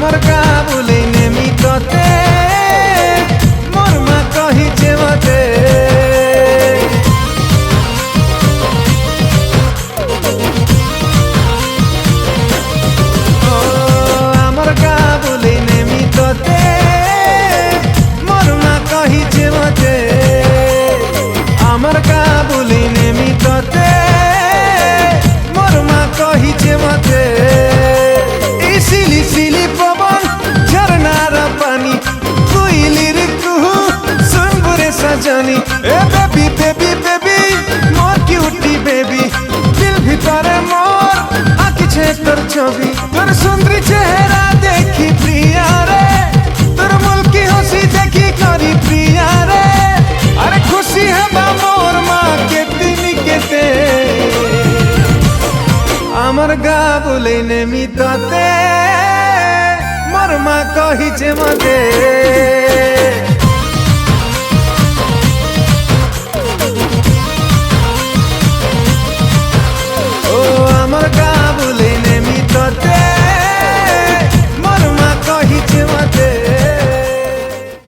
আমার গা বলে নেমি ততে মোর মা কহিছে মতে আমার গা বলে নেমি ততে মোর মা কহিছে মতে আমার গা বলে নেমি ততে মোর মা কহিছে মতে सिली पवन झरनार पानी कोइलिर कुहू सुनबुरे सजनी ए बेबी बेबी बेबी मोर क्यूटी बेबी दिल भितरे मोर आँखि तोर छवि तोर सुंदरी चेहरा देखी प्रिया रे तोर मुल्की हंसी देखी करी प्रिया रे अरे खुशी है मोर माँ के दिन केते আমার গা বলে নেমি ততে মোর মা কহিছে মতে